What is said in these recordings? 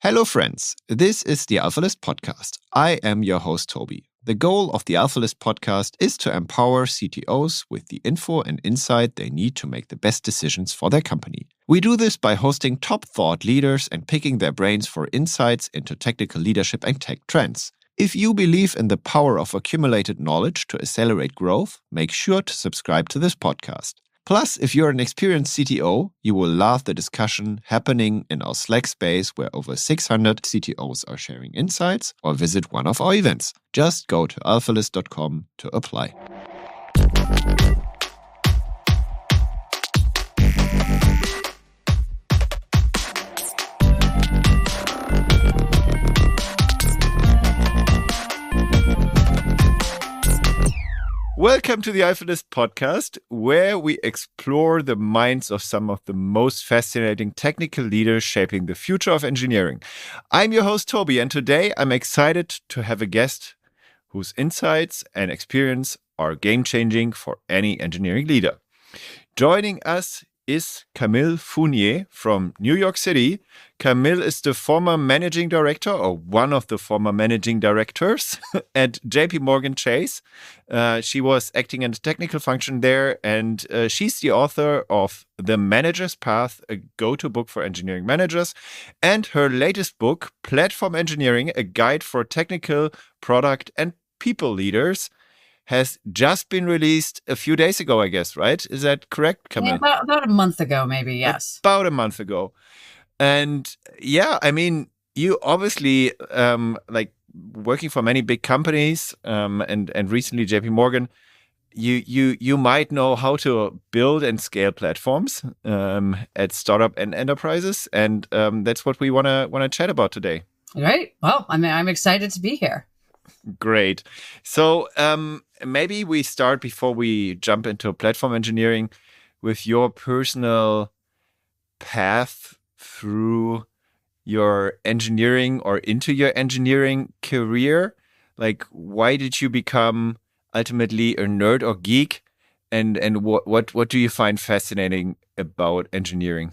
Hello, friends. This is the AlphaList podcast. I am your host, Tobi. The goal of the AlphaList podcast is to empower CTOs with the info and insight they need to make the best decisions for their company. We do this by hosting top thought leaders and picking their brains for insights into technical leadership and tech trends. If you believe in the power of accumulated knowledge to accelerate growth, make sure to subscribe to this podcast. Plus, if you're an experienced CTO, you will love the discussion happening in our Slack space where over 600 CTOs are sharing insights, or visit one of our events. Just go to alphalist.com to apply. Welcome to the AlphaList podcast, where we explore the minds of some of the most fascinating technical leaders shaping the future of engineering. I'm your host, Tobi, and today I'm excited to have a guest whose insights and experience are game-changing for any engineering leader. Joining us is Camille Fournier from New York City. Camille is the former managing director, or one of the former managing directors at JPMorgan Chase. She was acting in the technical function there, and she's the author of The Manager's Path, a go-to book for engineering managers, and her latest book, Platform Engineering, a guide for technical, product, and people leaders, has just been released a few days ago, I guess, right? Is that correct, Camille? Yeah, about a month ago, maybe, yes. About a month ago. And yeah, I mean, you obviously, working for many big companies and recently JPMorgan, you might know how to build and scale platforms at startup and enterprises. And that's what we want to chat about today. Right. Well, I'm excited to be here. Great. So maybe we start before we jump into platform engineering with your personal path through your engineering or into your engineering career. Like, why did you become ultimately a nerd or geek? And what do you find fascinating about engineering?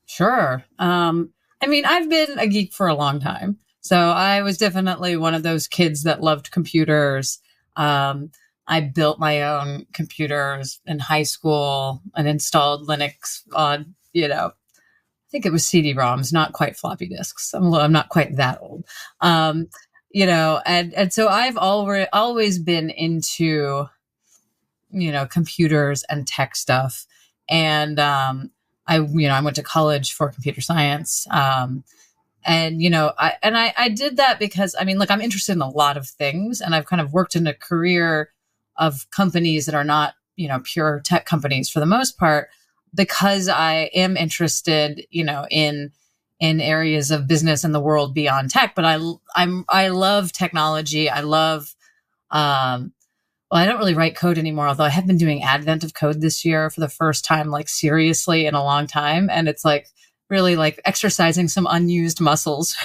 Sure. I've been a geek for a long time. So I was definitely one of those kids that loved computers. I built my own computers in high school and installed Linux on, I think it was CD-ROMs, not quite floppy disks. I'm not quite that old. And so I've always been into, computers and tech stuff. And I went to college for computer science. I did that because, I'm interested in a lot of things, and I've kind of worked in a career of companies that are not, pure tech companies for the most part, because I am interested, in areas of business and the world beyond tech. But I love technology. I love, I don't really write code anymore, although I have been doing Advent of Code this year for the first time, seriously in a long time. And it's really exercising some unused muscles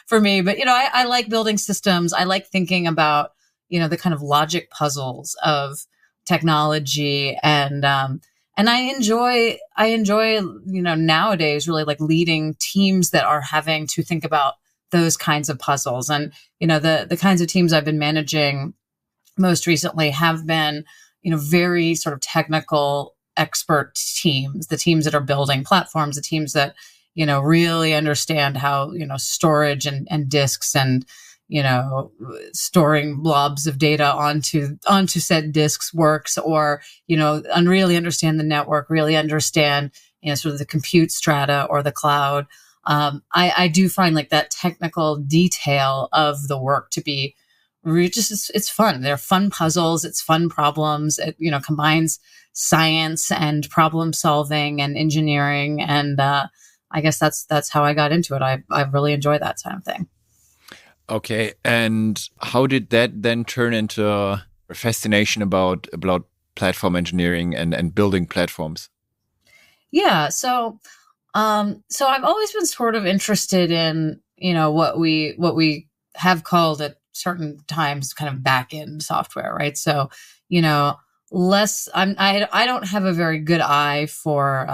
for me. But, I like building systems. I like thinking about, the kind of logic puzzles of technology. And I enjoy, nowadays really leading teams that are having to think about those kinds of puzzles. And, the kinds of teams I've been managing most recently have been, very sort of technical expert teams, the teams that are building platforms, the teams that, really understand how, storage and disks and, storing blobs of data onto said disks works, or, and really understand the network, really understand, sort of the compute strata or the cloud. I do find that technical detail of the work to be it's fun. They're fun puzzles. It's fun problems. It, combines science and problem solving and engineering. And I guess that's how I got into it. I really enjoy that kind of thing. Okay. And how did that then turn into a fascination about platform engineering and building platforms? Yeah. So I've always been sort of interested in, what we have called at certain times kind of back-end software, right? So, I don't have a very good eye for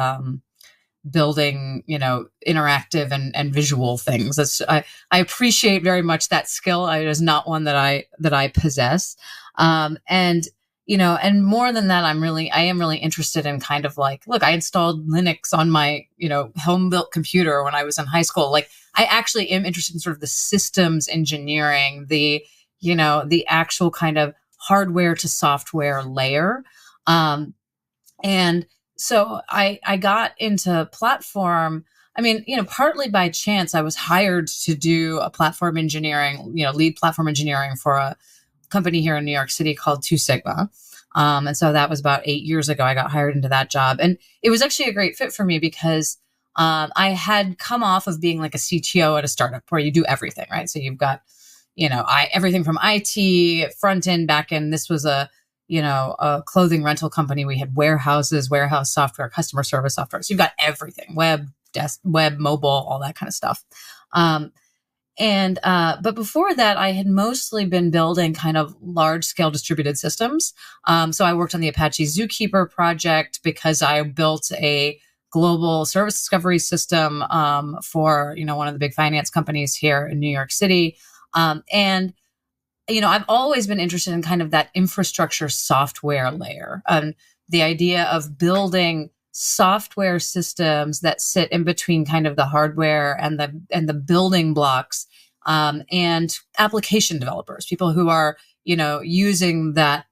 building, interactive and visual things. I appreciate very much that skill. It is not one that I possess. And more than that, I am really interested in kind of like, look, I installed Linux on my, home built computer when I was in high school. Like, I actually am interested in sort of the systems engineering, the actual kind of hardware to software layer. And so I got into platform. I mean, partly by chance, I was hired to do a platform engineering, lead platform engineering for a company here in New York City called 2 Sigma. And so that was about 8 years ago. I got hired into that job. And it was actually a great fit for me because I had come off of being like a CTO at a startup where you do everything, right? So you've got, everything from IT, front end, back end. This was a clothing rental company. We had warehouses, warehouse software, customer service software. So you've got everything, web, mobile, all that kind of stuff. But before that, I had mostly been building kind of large scale distributed systems. So I worked on the Apache Zookeeper project because I built a global service discovery system, for, one of the big finance companies here in New York City. I've always been interested in kind of that infrastructure software layer, the idea of building software systems that sit in between kind of the hardware and the building blocks, and application developers, people who are, using that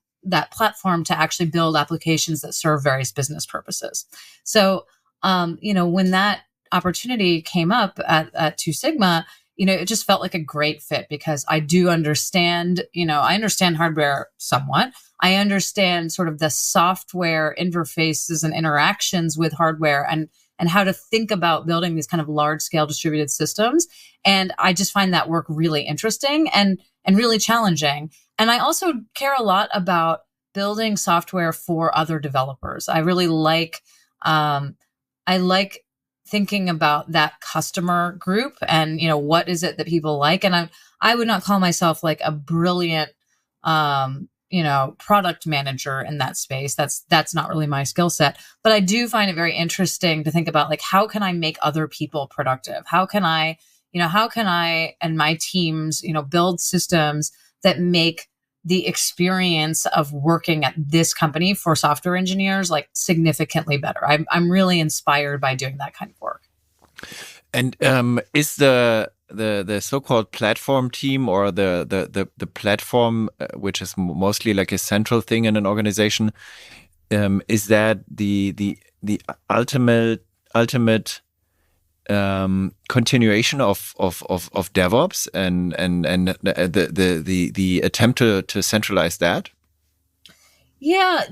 platform to actually build applications that serve various business purposes. So, when that opportunity came up at 2 Sigma, it just felt like a great fit because I do understand, I understand hardware somewhat. I understand sort of the software interfaces and interactions with hardware and how to think about building these kind of large scale distributed systems. And I just find that work really interesting and really challenging. And I also care a lot about building software for other developers. I really like, thinking about that customer group and, what is it that people like? And I would not call myself like a brilliant, product manager in that space. That's not really my skill set, but I do find it very interesting to think about like, how can I make other people productive? How can I and my teams, build systems that make the experience of working at this company for software engineers like significantly better. I'm really inspired by doing that kind of work. And is the so-called platform team or the platform, which is mostly like a central thing in an organization, is that the ultimate continuation of DevOps and the attempt to centralize that? Yeah,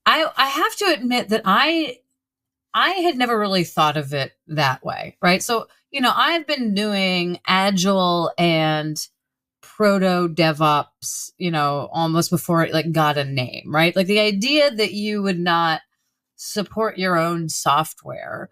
I have to admit that I had never really thought of it that way, right? So, I've been doing Agile and proto DevOps, almost before it like got a name, right? Like the idea that you would not support your own software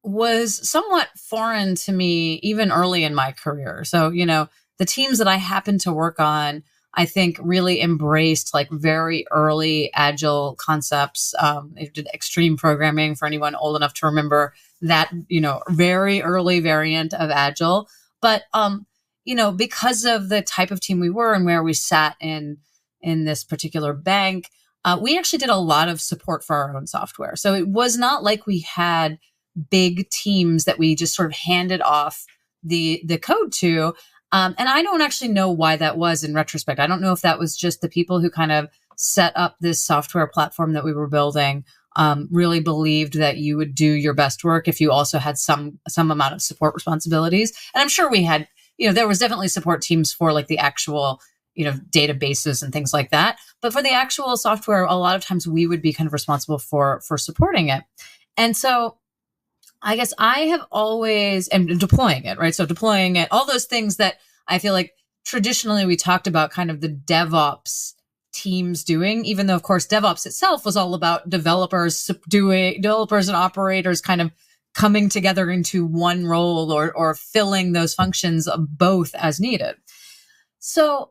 was somewhat foreign to me even early in my career. So, the teams that I happened to work on, I think really embraced like very early Agile concepts. They did extreme programming for anyone old enough to remember that, very early variant of Agile. But, because of the type of team we were and where we sat in this particular bank, we actually did a lot of support for our own software. So it was not like we had big teams that we just sort of handed off the code to. And I don't actually know why that was in retrospect. I don't know if that was just the people who kind of set up this software platform that we were building, really believed that you would do your best work if you also had some amount of support responsibilities. And I'm sure we had, there was definitely support teams for like the actual, databases and things like that. But for the actual software, a lot of times we would be kind of responsible for supporting it. And so I guess I have always, and deploying it, right? So deploying it, all those things that I feel like traditionally we talked about kind of the DevOps teams doing, even though of course DevOps itself was all about developers and operators kind of coming together into one role or filling those functions of both as needed. So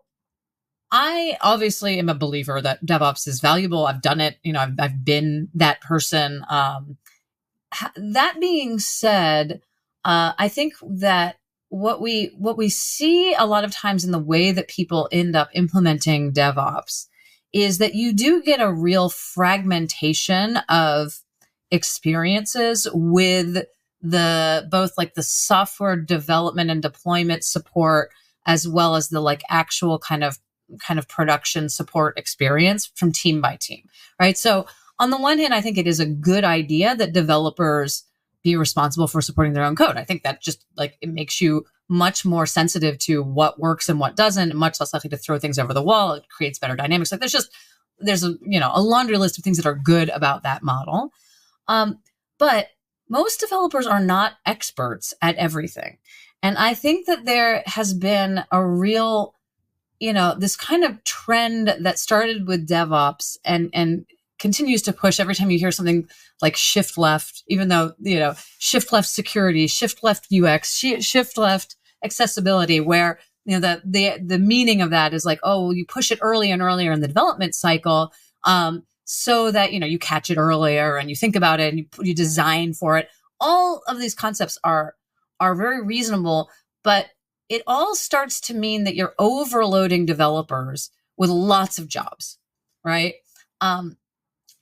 I obviously am a believer that DevOps is valuable. I've done it. I've been that person. That being said, I think that what we see a lot of times in the way that people end up implementing DevOps is that you do get a real fragmentation of experiences with both like the software development and deployment support, as well as the like actual kind of production support experience from team by team, right? So on the one hand, I think it is a good idea that developers be responsible for supporting their own code. I think that just like it makes you much more sensitive to what works and what doesn't, and much less likely to throw things over the wall. It creates better dynamics. Like there's a laundry list of things that are good about that model. But most developers are not experts at everything. And I think that there has been a real, this kind of trend that started with DevOps and continues to push every time you hear something like shift left, even though, shift left security, shift left UX, shift left accessibility, where, the meaning of that is like, oh, you push it earlier and earlier in the development cycle, so that, you catch it earlier and you think about it and you design for it. All of these concepts are very reasonable, but it all starts to mean that you're overloading developers with lots of jobs, right?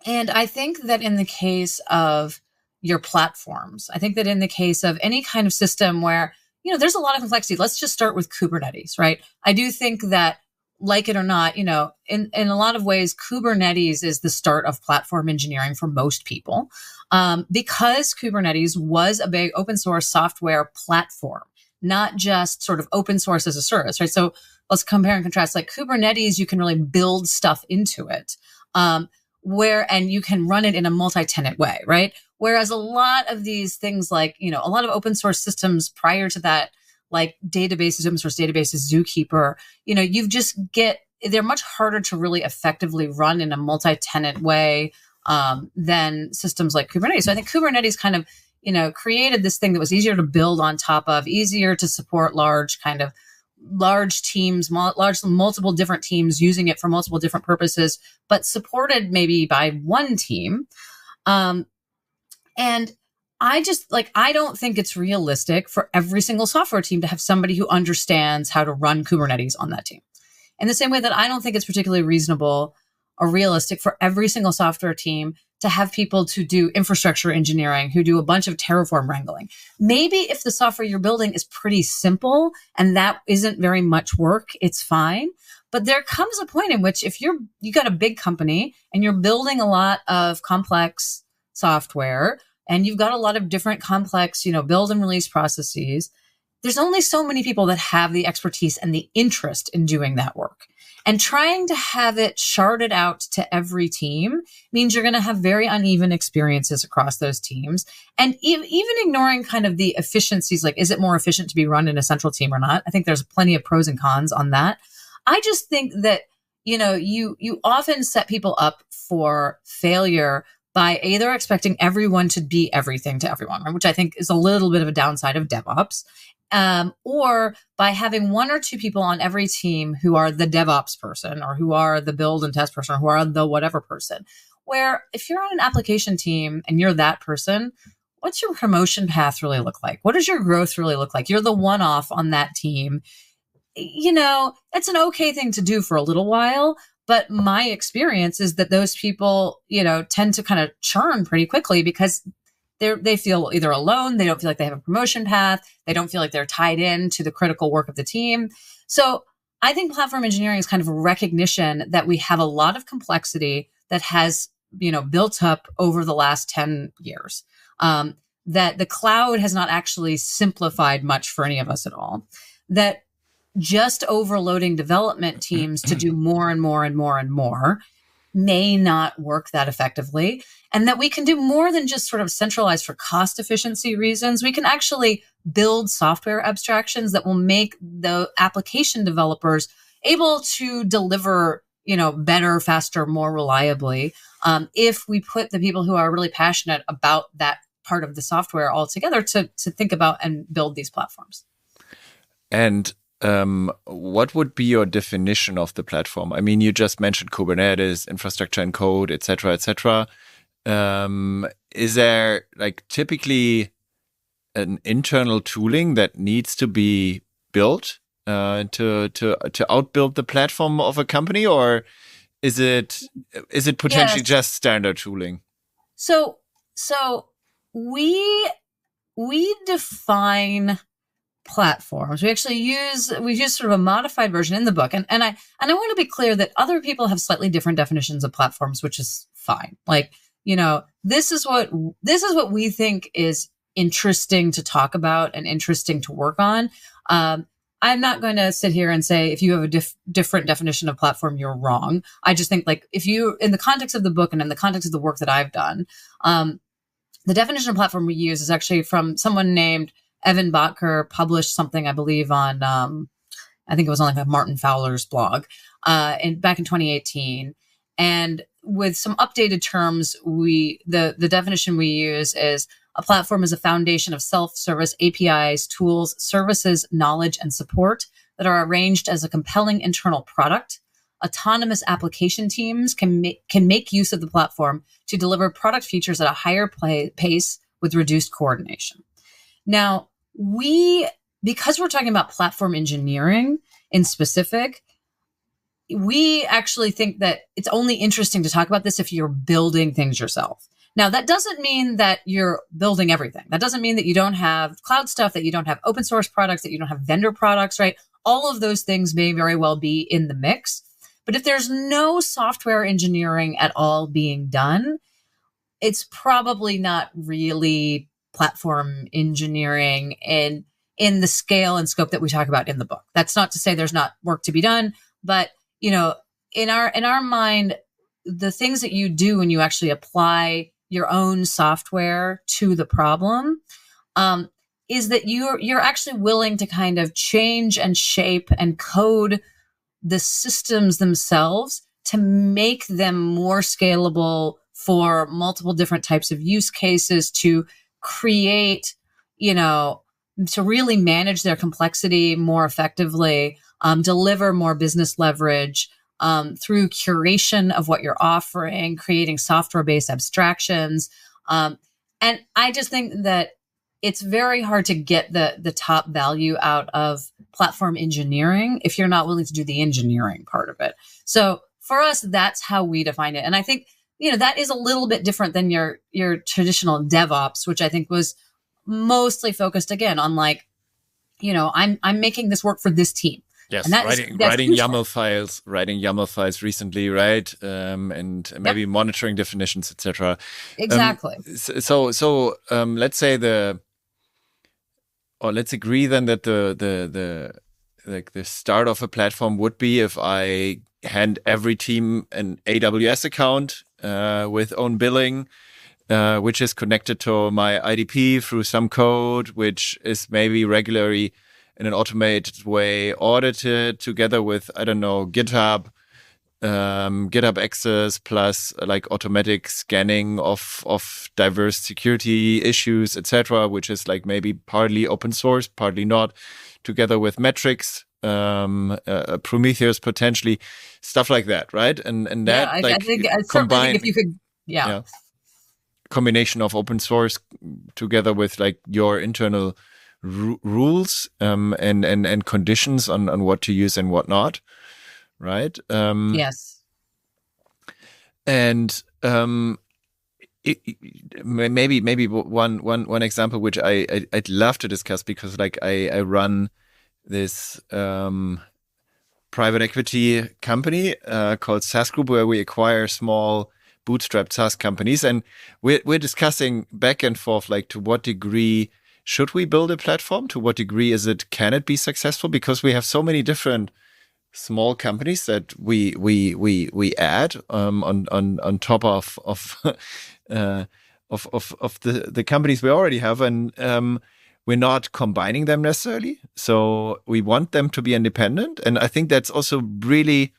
And I think that in the case of your platforms, I think that in the case of any kind of system where, there's a lot of complexity, let's just start with Kubernetes, right? I do think that, like it or not, in a lot of ways, Kubernetes is the start of platform engineering for most people, because Kubernetes was a big open source software platform, not just sort of open source as a service, right? So let's compare and contrast. Like Kubernetes, you can really build stuff into it, and you can run it in a multi-tenant way, right? Whereas a lot of these things, like, a lot of open source systems prior to that, like databases, open source databases, Zookeeper, they're much harder to really effectively run in a multi-tenant way than systems like Kubernetes. So I think Kubernetes kind of, created this thing that was easier to build on top of, easier to support large teams, multiple different teams using it for multiple different purposes, but supported maybe by one team. And I don't think it's realistic for every single software team to have somebody who understands how to run Kubernetes on that team. In the same way that I don't think it's particularly reasonable or realistic for every single software team to have people to do infrastructure engineering who do a bunch of Terraform wrangling. Maybe if the software you're building is pretty simple and that isn't very much work, it's fine. But there comes a point in which if you got a big company and you're building a lot of complex software and you've got a lot of different complex, build and release processes, there's only so many people that have the expertise and the interest in doing that work. And trying to have it sharded out to every team means you're going to have very uneven experiences across those teams. And even ignoring kind of the efficiencies, like, is it more efficient to be run in a central team or not? I think there's plenty of pros and cons on that. I just think that, you often set people up for failure by either expecting everyone to be everything to everyone, right? Which I think is a little bit of a downside of DevOps. Or by having one or two people on every team who are the DevOps person, or who are the build and test person, or who are the whatever person. Where if you're on an application team and you're that person, what's your promotion path really look like? What does your growth really look like? You're the one-off on that team. It's an okay thing to do for a little while. But my experience is that those people, tend to kind of churn pretty quickly because they feel either alone, they don't feel like they have a promotion path, they don't feel like they're tied in to the critical work of the team. So I think platform engineering is kind of a recognition that we have a lot of complexity that has, built up over the last 10 years, that the cloud has not actually simplified much for any of us at all, that just overloading development teams to do more and more and more and more may not work that effectively, and that we can do more than just sort of centralize for cost efficiency reasons. We can actually build software abstractions that will make the application developers able to deliver, better, faster, more reliably, if we put the people who are really passionate about that part of the software all together to think about and build these platforms. And what would be your definition of the platform? I mean, you just mentioned Kubernetes, infrastructure and code, et cetera, et cetera. Is there like typically an internal tooling that needs to be built to outbuild the platform of a company, or is it potentially just standard tooling? So we define platforms. We've used sort of a modified version in the book, and I want to be clear that other people have slightly different definitions of platforms, which is fine. Like, this is what we think is interesting to talk about and interesting to work on. I'm not going to sit here and say if you have a different definition of platform, you're wrong. I just think, like, if you, in the context of the book and in the context of the work that I've done, the definition of platform we use is actually from someone named Evan Botker, published something, I believe, on, I think it was on like Martin Fowler's blog, back in 2018. And with some updated terms, the definition we use is a platform is a foundation of self-service APIs, tools, services, knowledge, and support that are arranged as a compelling internal product. Autonomous application teams can make use of the platform to deliver product features at a higher pace with reduced coordination. Now, because we're talking about platform engineering in specific, we actually think that it's only interesting to talk about this if you're building things yourself. Now, that doesn't mean that you're building everything. That doesn't mean that you don't have cloud stuff, that you don't have open source products, that you don't have vendor products, right? All of those things may very well be in the mix. But if there's no software engineering at all being done, it's probably not really platform engineering in the scale and scope that we talk about in the book. That's not to say there's not work to be done, but in our mind, the things that you do when you actually apply your own software to the problem, is that you're actually willing to kind of change and shape and code the systems themselves to make them more scalable for multiple different types of use cases, to create, to really manage their complexity more effectively, deliver more business leverage through curation of what you're offering, creating software-based abstractions. And I just think that it's very hard to get the top value out of platform engineering if you're not willing to do the engineering part of it. So for us, that's how we define it. And I think, that is a little bit different than your traditional DevOps, which I think was mostly focused again on like, I'm making this work for this team. Yes, writing YAML files recently, right? And maybe monitoring definitions, etc. Exactly. So let's say let's agree then that the start of a platform would be if I hand every team an AWS account with own billing, which is connected to my IDP through some code, which is maybe regularly in an automated way audited together with, I don't know, GitHub access plus like automatic scanning of diverse security issues, etc., which is like maybe partly open source, partly not, together with metrics, Prometheus potentially, stuff like that, right? And that I think if you could, combination of open source together with like your internal rules and conditions on what to use and what not, right? Yes. And maybe one example which I'd love to discuss, because like I run this private equity company called SaaS Group, where we acquire small bootstrapped SaaS companies, and we're discussing back and forth like to what degree should we build a platform, to what degree can it be successful, because we have so many different small companies that we add on top of the companies we already have, and we're not combining them necessarily. So we want them to be independent, and I think that's also really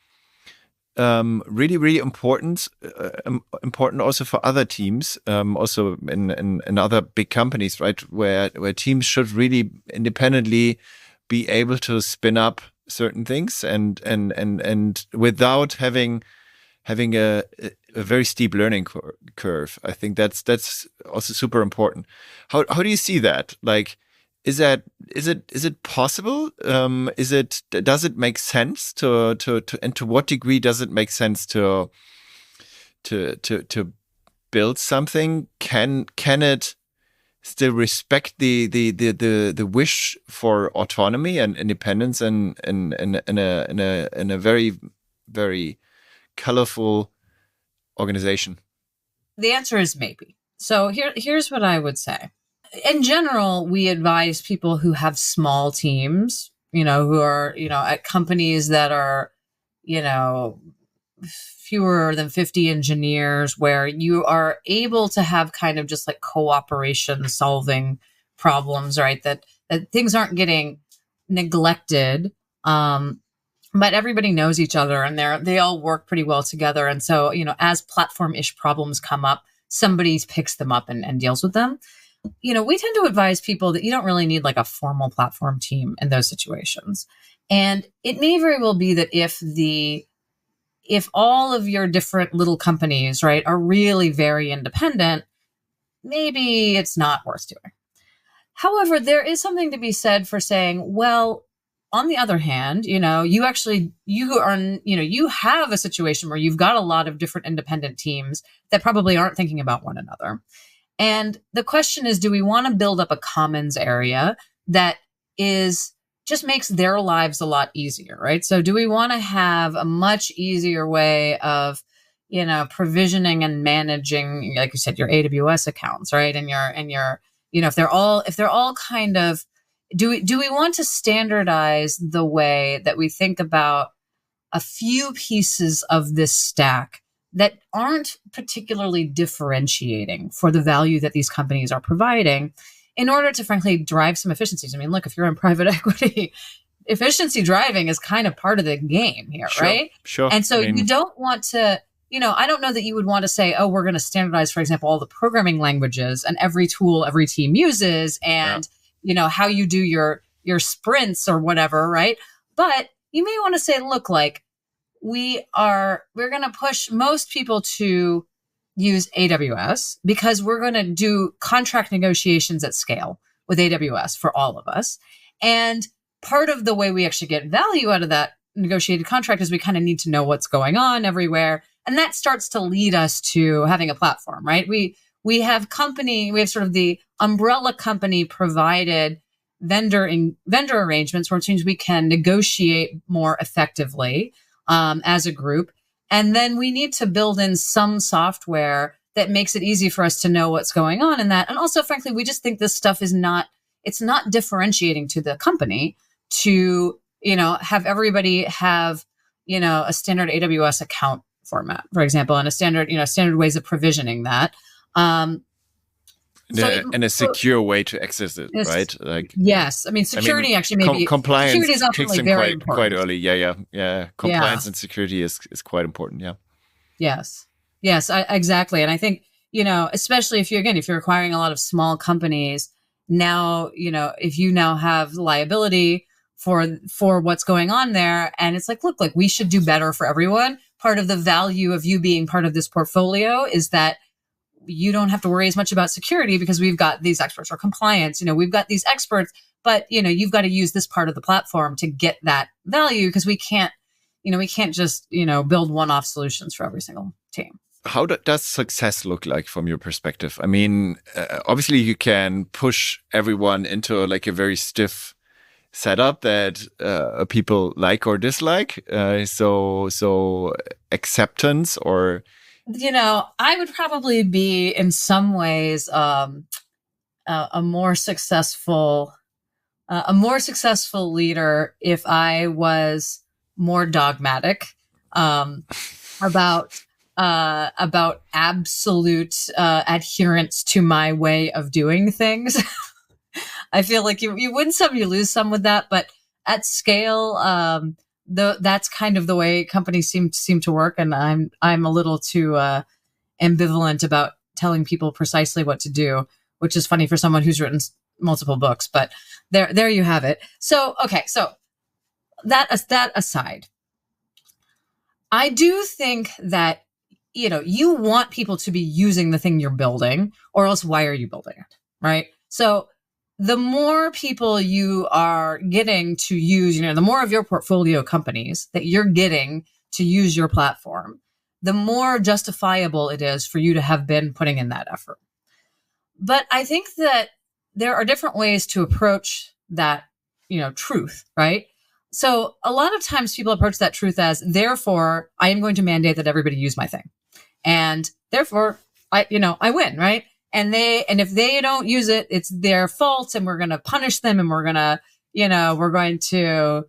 important also for other teams, also in other big companies, right? Where teams should really independently be able to spin up certain things and without having a very steep learning curve. I think that's also super important. How do you see that? Like, is it possible? Does it make sense to and to what degree does it make sense to build something? Can it still respect the wish for autonomy and independence and in a very, very colorful organization? The answer is maybe. So here's what I would say. In general, we advise people who have small teams, who are, at companies that are, fewer than 50 engineers, where you are able to have kind of just like cooperation solving problems, right? That things aren't getting neglected. But everybody knows each other and they all work pretty well together. And so, as platform-ish problems come up, somebody picks them up and deals with them. We tend to advise people that you don't really need like a formal platform team in those situations. And it may very well be that if all of your different little companies, right, are really very independent, maybe it's not worth doing. However, there is something to be said for saying, well, on the other hand, you have a situation where you've got a lot of different independent teams that probably aren't thinking about one another. And the question is, do we want to build up a commons area that just makes their lives a lot easier, right? So do we want to have a much easier way of, provisioning and managing, like you said, your AWS accounts, right? And your, if they're all kind of, do we want to standardize the way that we think about a few pieces of this stack that aren't particularly differentiating for the value that these companies are providing in order to, frankly, drive some efficiencies? I mean, look, if you're in private equity, efficiency driving is kind of part of the game here, right? Sure. And so you don't want to, I don't know that you would want to say, oh, we're going to standardize, for example, all the programming languages and every tool every team uses and, how you do your sprints or whatever, right? But you may want to say, look, like we're going to push most people to use AWS because we're going to do contract negotiations at scale with AWS for all of us. And part of the way we actually get value out of that negotiated contract is we kind of need to know what's going on everywhere. And that starts to lead us to having a platform, right? We have sort of the umbrella company provided vendor arrangements, which means we can negotiate more effectively as a group. And then we need to build in some software that makes it easy for us to know what's going on in that. And also, frankly, we just think this stuff it's not differentiating to the company to, have everybody have, a standard AWS account format, for example, and a standard ways of provisioning that. And a secure way to access it, right? Like, yes, I mean security actually maybe compliance security is often kicks in very quite early. Yeah. Compliance and security is quite important. Yeah. Yes, exactly. And I think especially if you're acquiring a lot of small companies now, if you now have liability for what's going on there, and it's like, look, like we should do better for everyone. Part of the value of you being part of this portfolio is that you don't have to worry as much about security because we've got these experts, or compliance, we've got these experts, but you've got to use this part of the platform to get that value because we can't just, build one-off solutions for every single team. How does success look like from your perspective? I mean, obviously you can push everyone into like a very stiff setup that people like or dislike. So acceptance or... I would probably be in some ways a more successful leader if I was more dogmatic about absolute adherence to my way of doing things. I feel like you win some, you lose some with that, but at scale, that's kind of the way companies seem to work, and I'm a little too ambivalent about telling people precisely what to do, which is funny for someone who's written multiple books. But there you have it. So, okay. So that aside, I do think that, you want people to be using the thing you're building, or else why are you building it? Right. So the more people you are getting to use, the more of your portfolio companies that you're getting to use your platform, the more justifiable it is for you to have been putting in that effort. But I think that there are different ways to approach that, truth, right? So a lot of times people approach that truth as, therefore, I am going to mandate that everybody use my thing. And therefore, I win, right? And if they don't use it, it's their fault, and we're going to punish them, and we're going to,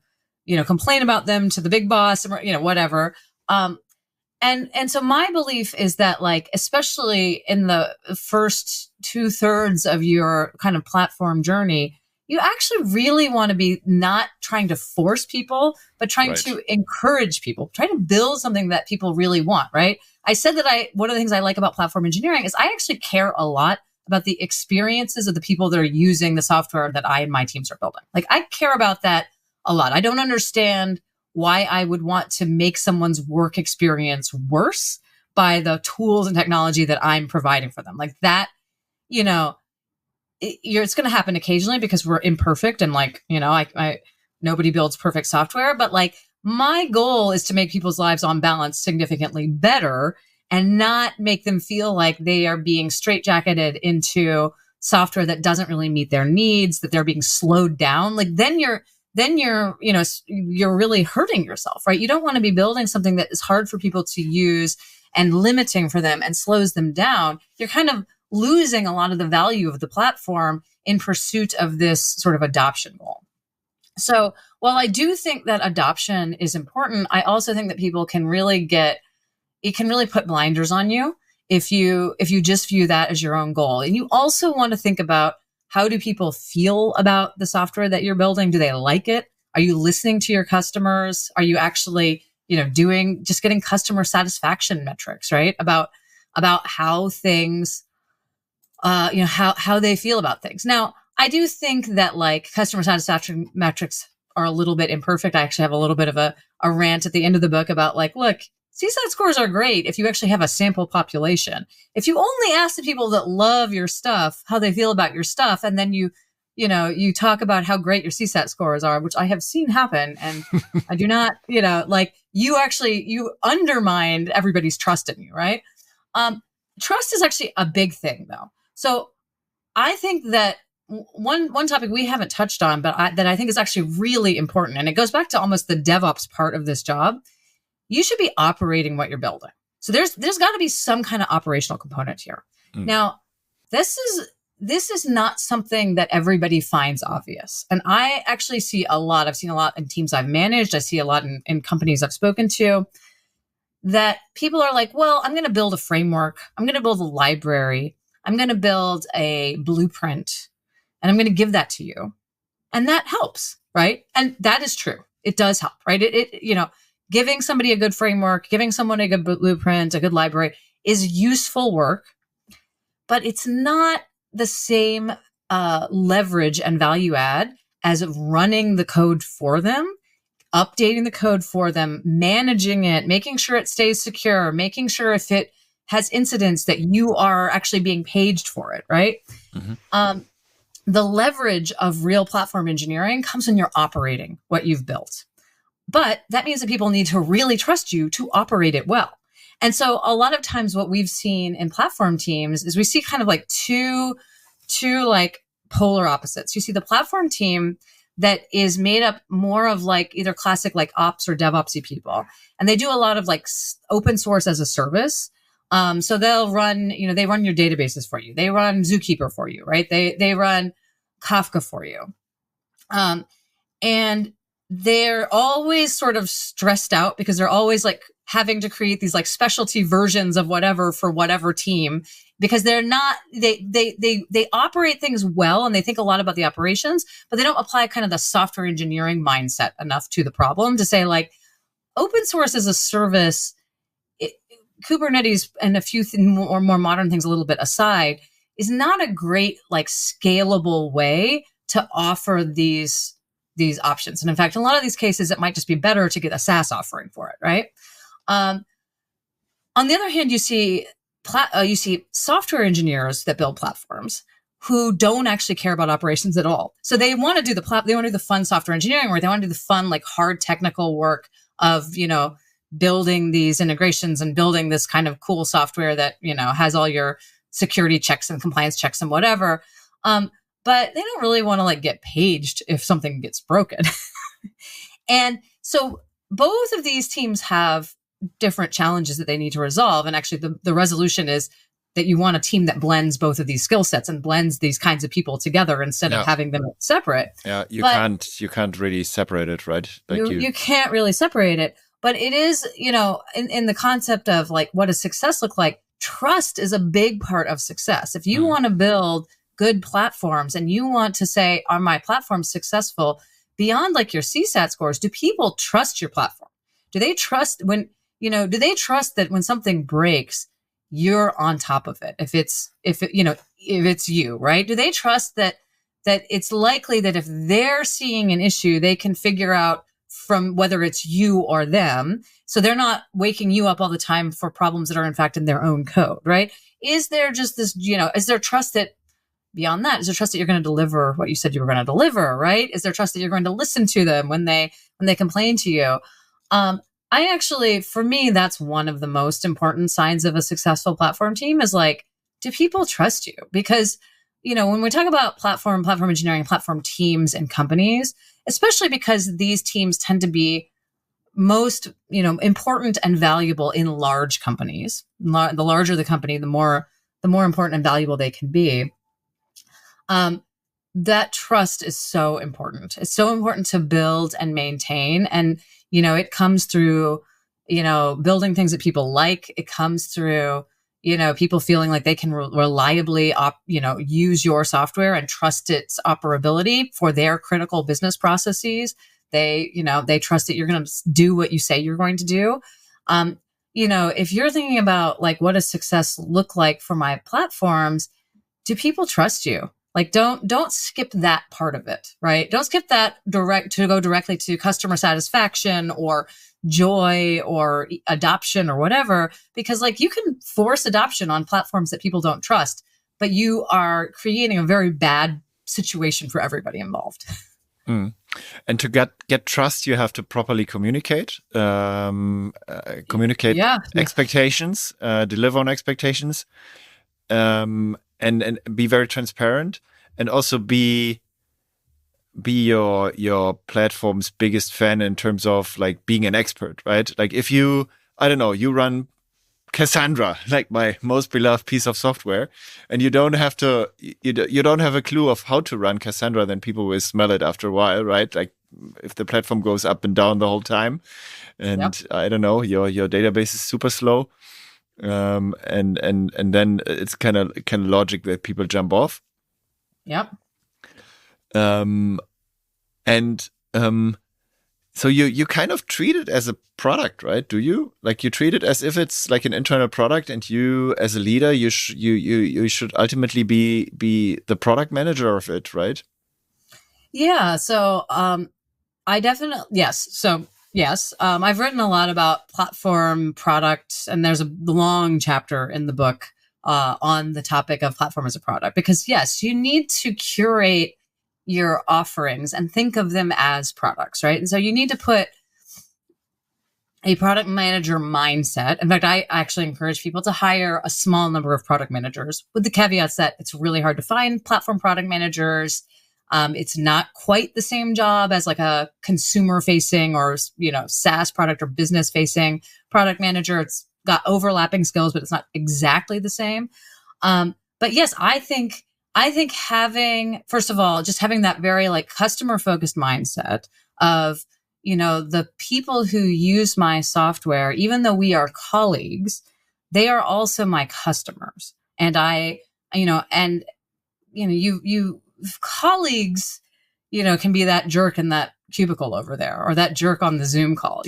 complain about them to the big boss, and whatever. And so my belief is that, like, especially in the first 2/3 of your kind of platform journey, you actually really want to be not trying to force people, but trying to encourage people, trying to build something that people really want, right? I said that one of the things I like about platform engineering is I actually care a lot about the experiences of the people that are using the software that I and my teams are building. Like, I care about that a lot. I don't understand why I would want to make someone's work experience worse by the tools and technology that I'm providing for them. Like that, it's going to happen occasionally because we're imperfect, and nobody builds perfect software, but like my goal is to make people's lives on balance significantly better and not make them feel like they are being straitjacketed into software that doesn't really meet their needs, that they're being slowed down. Like then you're really hurting yourself, right? You don't want to be building something that is hard for people to use and limiting for them and slows them down. You're kind of losing a lot of the value of the platform in pursuit of this sort of adoption goal. So while I do think that adoption is important, I also think that people can really put blinders on you if you just view that as your own goal. And you also want to think about, how do people feel about the software that you're building? Do they like it? Are you listening to your customers? Are you actually, getting customer satisfaction metrics, right? About how things, how they feel about things. Now, I do think that like customer satisfaction metrics are a little bit imperfect. I actually have a little bit of a rant at the end of the book about like, look, CSAT scores are great if you actually have a sample population. If you only ask the people that love your stuff how they feel about your stuff, and then you talk about how great your CSAT scores are, which I have seen happen, and I do not, you undermine everybody's trust in you, right? Trust is actually a big thing, though. So I think that one topic we haven't touched on, but that I think is actually really important, and it goes back to almost the DevOps part of this job. You should be operating what you're building. So there's got to be some kind of operational component here. Now, this is not something that everybody finds obvious. And I actually see a lot. I've seen a lot in teams I've managed. I see a lot in companies I've spoken to, that people are like, well, I'm going to build a framework. I'm going to build a library. I'm going to build a blueprint, and I'm going to give that to you. And that helps, right? And that is true. It does help, right? Giving somebody a good framework, giving someone a good blueprint, a good library is useful work, but it's not the same leverage and value add as running the code for them, updating the code for them, managing it, making sure it stays secure, making sure if it has incidents that you are actually being paged for it, right? Mm-hmm. The leverage of real platform engineering comes when you're operating what you've built. But that means that people need to really trust you to operate it well. And so a lot of times what we've seen in platform teams is we see kind of like two like polar opposites. You see the platform team that is made up more of like either classic like ops or DevOpsy people. And they do a lot of like open source as a service. So they'll run, they run your databases for you. They run Zookeeper for you, right? They run Kafka for you. And they're always sort of stressed out because they're always like having to create these like specialty versions of whatever for whatever team, because they're not, they operate things well and they think a lot about the operations, but they don't apply kind of the software engineering mindset enough to the problem to say like open source as a service, Kubernetes and a few more modern things a little bit aside, is not a great like scalable way to offer these options. And in fact, in a lot of these cases, it might just be better to get a SaaS offering for it, right? On the other hand, you see software engineers that build platforms who don't actually care about operations at all. So they want to do they want to do the fun software engineering work. They want to do the fun, like hard technical work of, building these integrations and building this kind of cool software that, has all your security checks and compliance checks and whatever. But they don't really want to like get paged if something gets broken. And so both of these teams have different challenges that they need to resolve. And actually the resolution is that you want a team that blends both of these skill sets and blends these kinds of people together instead of having them separate. Yeah, you can't really separate it, right? Like you can't really separate it. But it is, in the concept of like, what does success look like? Trust is a big part of success. If you want to build good platforms and you want to say, are my platforms successful beyond like your CSAT scores? Do people trust your platform? Do they trust do they trust that when something breaks, you're on top of it? If it's you, right? Do they trust that it's likely that if they're seeing an issue, they can figure out from whether it's you or them, so they're not waking you up all the time for problems that are in fact in their own code, right? Is there just this, is there trust that beyond that, is there trust that you're going to deliver what you said you were going to deliver, right? Is there trust that you're going to listen to them when they complain to you? For me, that's one of the most important signs of a successful platform team is like, do people trust you? Because, when we talk about platform engineering, platform teams and companies, especially because these teams tend to be most, important and valuable in large companies. The larger the company, the more important and valuable they can be. That trust is so important. It's so important to build and maintain. And, it comes through, building things that people like. It comes through, people feeling like they can reliably, use your software and trust its operability for their critical business processes. They trust that you're going to do what you say you're going to do. If you're thinking about like, what does success look like for my platforms? Do people trust you? Like, don't skip that part of it, right? Don't skip that go directly to customer satisfaction or joy or adoption or whatever, because like you can force adoption on platforms that people don't trust, but you are creating a very bad situation for everybody involved. And to get trust, you have to properly communicate, expectations, deliver on expectations, and be very transparent, and also be your platform's biggest fan in terms of like being an expert, right? Like if you run Cassandra, like my most beloved piece of software, and you don't have a clue of how to run Cassandra, then people will smell it after a while, right? Like if the platform goes up and down the whole time, and your database is super slow, and then it's kind of logic that people jump off. Yep. So you kind of treat it as a product, right? Do you? Like you treat it as if it's like an internal product, and you as a leader, you should ultimately be the product manager of it, right? Yeah. So I definitely yes. So yes, I've written a lot about platform product, and there's a long chapter in the book on the topic of platform as a product, because yes, you need to curate your offerings and think of them as products, right? And so you need to put a product manager mindset. In fact, I actually encourage people to hire a small number of product managers, with the caveats that it's really hard to find platform product managers. It's not quite the same job as like a consumer facing or, SaaS product or business facing product manager. It's got overlapping skills, but it's not exactly the same. But yes, I think having, first of all, just having that very like customer focused mindset of, the people who use my software, even though we are colleagues, they are also my customers. And you colleagues, can be that jerk in that cubicle over there, or that jerk on the Zoom call,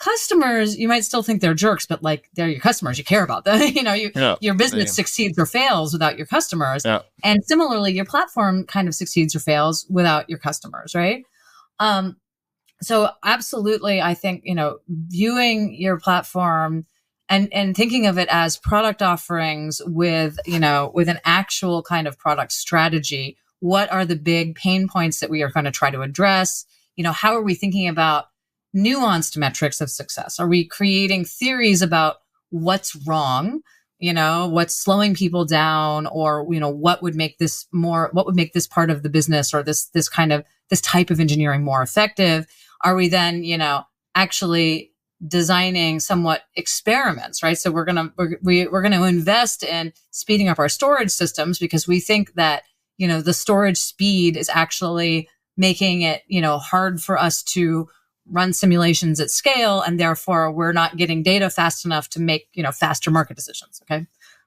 Customers, you might still think they're jerks, but like they're your customers. You care about them. Your business succeeds or fails without your customers. Yeah. And similarly, your platform kind of succeeds or fails without your customers, right? So absolutely, I think, viewing your platform and thinking of it as product offerings with an actual kind of product strategy. What are the big pain points that we are going to try to address? How are we thinking about nuanced metrics of success? Are we creating theories about what's wrong? What's slowing people down, or, what would make this part of the business or this type of engineering more effective? Are we then, actually designing somewhat experiments, right? So we're going to invest in speeding up our storage systems because we think that, the storage speed is actually making it, hard for us to run simulations at scale, and therefore we're not getting data fast enough to make, faster market decisions. Okay.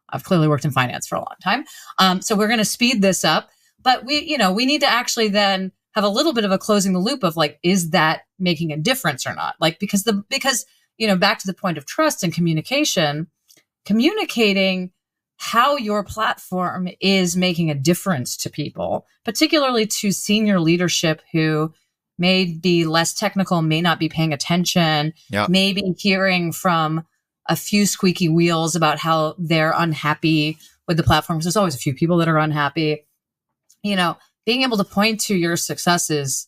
I've clearly worked in finance for a long time. So we're going to speed this up, but we need to actually then have a little bit of a closing the loop of like, is that making a difference or not? Like, because back to the point of trust and communicating how your platform is making a difference to people, particularly to senior leadership who may be less technical, may not be paying attention, may be hearing from a few squeaky wheels about how they're unhappy with the platform. Because there's always a few people that are unhappy. Being able to point to your successes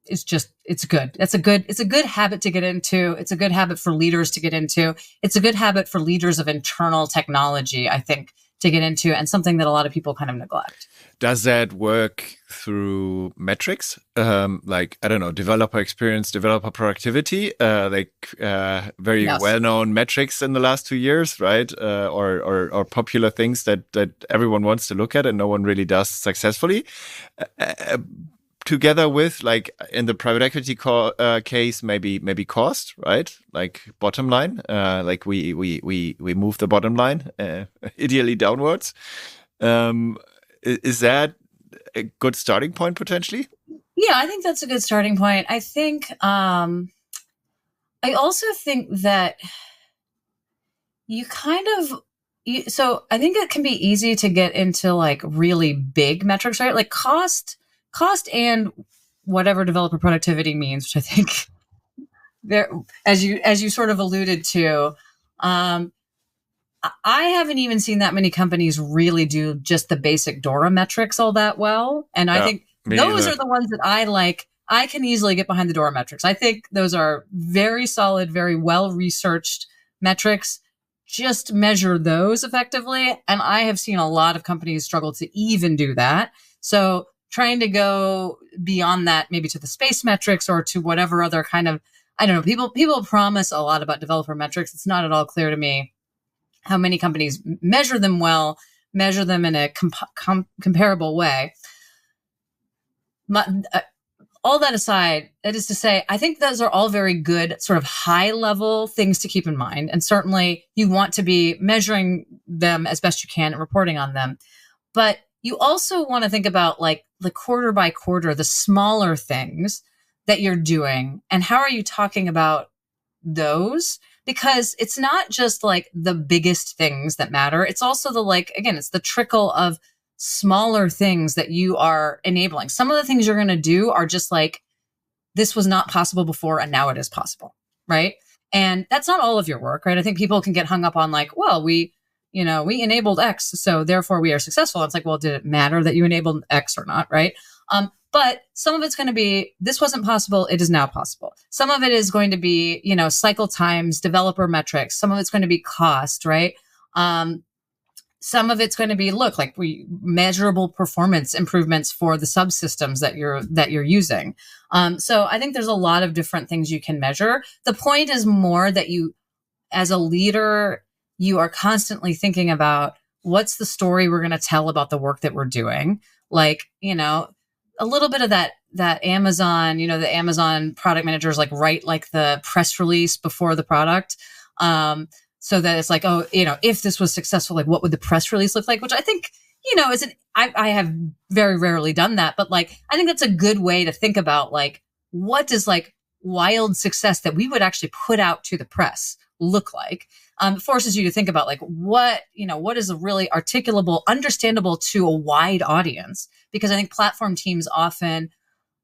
it's good. It's a good habit to get into. It's a good habit for leaders to get into. It's a good habit for leaders of internal technology, I think, to get into, and something that a lot of people kind of neglect. Does that work through metrics? Like, I don't know, developer experience, developer productivity, very well-known metrics in the last 2 years, right? Or popular things that everyone wants to look at and no one really does successfully. Together with, like in the private equity case, maybe cost, right? Like bottom line, like we move the bottom line, ideally downwards. Is that a good starting point potentially? Yeah, I think that's a good starting point. I think, I also think that so I think it can be easy to get into like really big metrics, right? Like cost and whatever developer productivity means, which I think there, as you sort of alluded to, I haven't even seen that many companies really do just the basic DORA metrics all that well. And I think those are the ones that I like. I can easily get behind the DORA metrics. I think those are very solid, very well-researched metrics. Just measure those effectively. And I have seen a lot of companies struggle to even do that. So trying to go beyond that, maybe to the space metrics or to whatever other kind of, I don't know, people promise a lot about developer metrics. It's not at all clear to me how many companies measure them well, measure them in a comparable way. All that aside, that is to say, I think those are all very good sort of high level things to keep in mind. And certainly you want to be measuring them as best you can and reporting on them. But you also want to think about like the quarter by quarter, the smaller things that you're doing, and how are you talking about those? Because it's not just like the biggest things that matter. It's also it's the trickle of smaller things that you are enabling. Some of the things you're going to do are just like, this was not possible before and now it is possible, right? And that's not all of your work, right? I think people can get hung up on like, well, we enabled X, so therefore we are successful. It's like, well, did it matter that you enabled X or not, right? But some of it's going to be, this wasn't possible, it is now possible. Some of it is going to be, cycle times, developer metrics. Some of it's going to be cost, right? Some of it's going to be, measurable performance improvements for the subsystems that you're using. So I think there's a lot of different things you can measure. The point is more that you, as a leader, you are constantly thinking about what's the story we're going to tell about the work that we're doing. Like, a little bit of that Amazon, the Amazon product managers write the press release before the product. So that it's like, oh, if this was successful, what would the press release look like? Which I think, I have very rarely done that, but I think that's a good way to think about what wild success that we would actually put out to the press look like? It forces you to think about like what is a really articulable, understandable to a wide audience, because I think platform teams often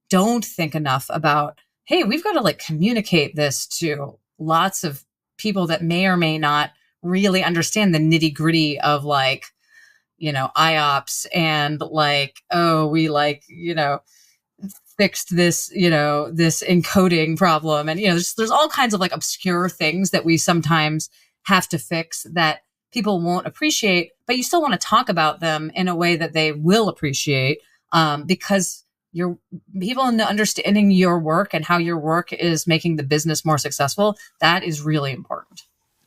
don't think enough about, hey, we've got to like communicate this to lots of people that may or may not really understand the nitty gritty of like, IOPS and like, oh, we like, fixed this, this encoding problem. And, there's all kinds of like obscure things that we sometimes have to fix that people won't appreciate, but you still want to talk about them in a way that they will appreciate, because your people in understanding your work and how your work is making the business more successful, that is really important.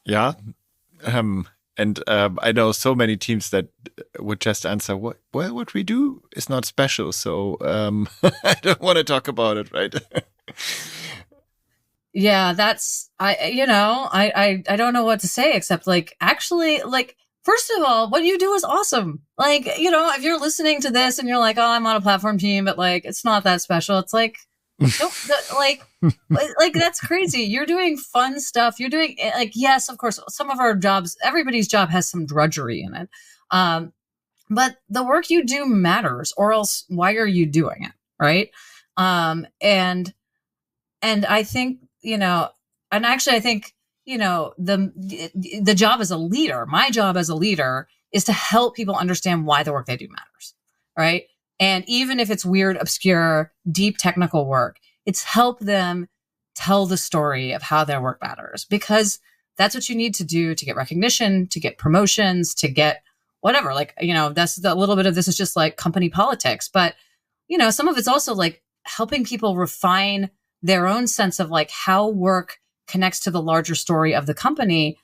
Yeah. I know so many teams that would just answer, what we do is not special. So I don't want to talk about it, right? Yeah, that's, I don't know what to say except like, actually, like, first of all, what you do is awesome. Like, if you're listening to this and you're like, oh, I'm on a platform team, but like, it's not that special. It's like, like that's crazy. You're doing fun stuff. You're doing like, yes, of course, some of our jobs, everybody's job has some drudgery in it. But the work you do matters, or else why are you doing it? Right. And I think, and actually I think, the job as a leader, my job as a leader is to help people understand why the work they do matters. Right. And even if it's weird, obscure, deep technical work, it's help them tell the story of how their work matters, because that's what you need to do to get recognition, to get promotions, to get whatever. Like, that's a little bit of this is just like company politics, but, some of it's also like helping people refine their own sense of like how work connects to the larger story of the company,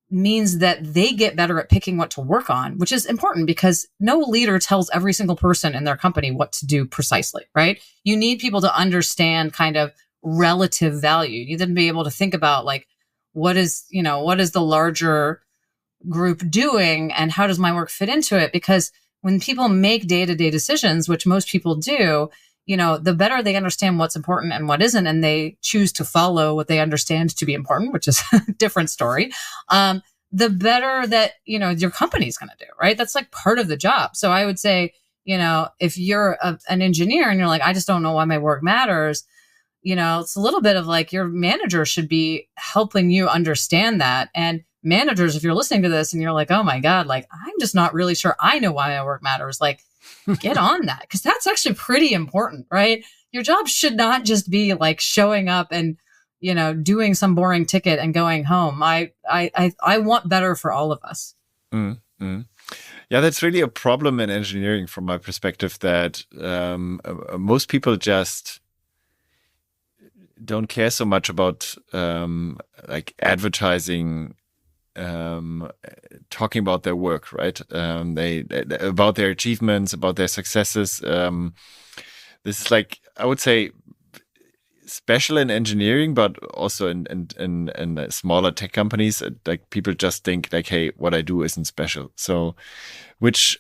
means that they get better at picking what to work on, which is important because no leader tells every single person in their company what to do precisely, right? You need people to understand kind of relative value. You need them to be able to think about like, what is the larger group doing and how does my work fit into it? Because when people make day-to-day decisions, which most people do, the better they understand what's important and what isn't, and they choose to follow what they understand to be important, which is a different story, the better that, your company's going to do, right? That's like part of the job. So I would say, if you're an engineer and you're like, I just don't know why my work matters, it's a little bit of like your manager should be helping you understand that. And managers, if you're listening to this and you're like, oh my God, like, I'm just not really sure I know why my work matters. Like, get on that, because that's actually pretty important, right? Your job should not just be like showing up and, doing some boring ticket and going home. I want better for all of us. Mm-hmm. Yeah, that's really a problem in engineering from my perspective, that most people just don't care so much about like advertising, talking about their work, right? They about their achievements, about their successes. This is like, I would say, special in engineering, but also in smaller tech companies. Like people just think like, hey, what I do isn't special. So, which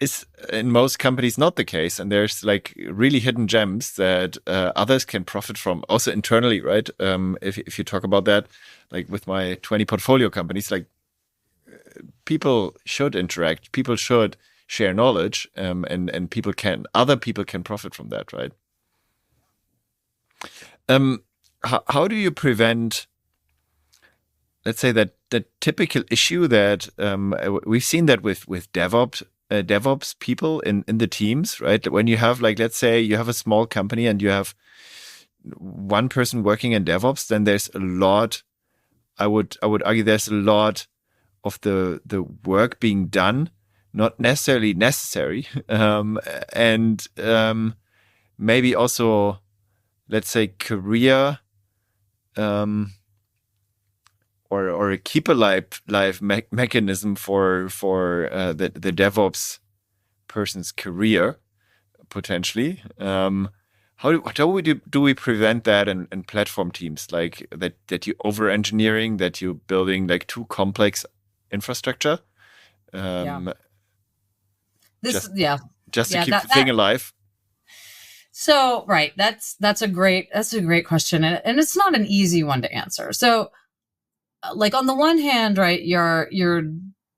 is in most companies not the case, and there's like really hidden gems that others can profit from, also internally, right? If you talk about that, like with my 20 portfolio companies, like people should interact, people should share knowledge, and other people can profit from that, right? How do you prevent, let's say, that the typical issue that we've seen that with DevOps people in the teams, right? When you have, like, let's say you have a small company and you have one person working in DevOps, then there's a lot. I would argue there's a lot of the work being done, not necessarily necessary, and maybe also, let's say, career or a keep alive mechanism for the DevOps person's career potentially. How do we prevent that in platform teams, like that you over engineering, that you're building like too complex infrastructure? Just to keep the thing alive. So, right, that's a great question, and it's not an easy one to answer. So, like on the one hand, right, your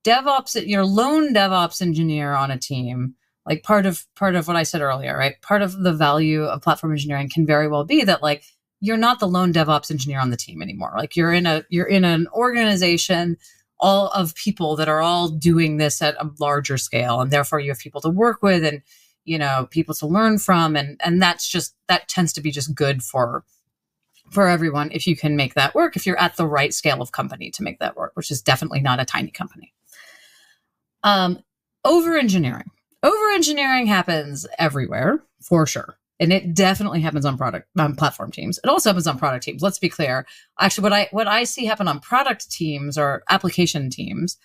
DevOps, your lone DevOps engineer on a team, like part of what I said earlier, right? Part of the value of platform engineering can very well be that like you're not the lone DevOps engineer on the team anymore. Like you're in an organization all of people that are all doing this at a larger scale, and therefore you have people to work with and people to learn from, and that tends to be just good for everyone if you can make that work, if you're at the right scale of company to make that work, which is definitely not a tiny company. Over engineering happens everywhere for sure. And it definitely happens on platform teams. It also happens on product teams. Let's be clear. Actually, what I see happen on product teams or application teams,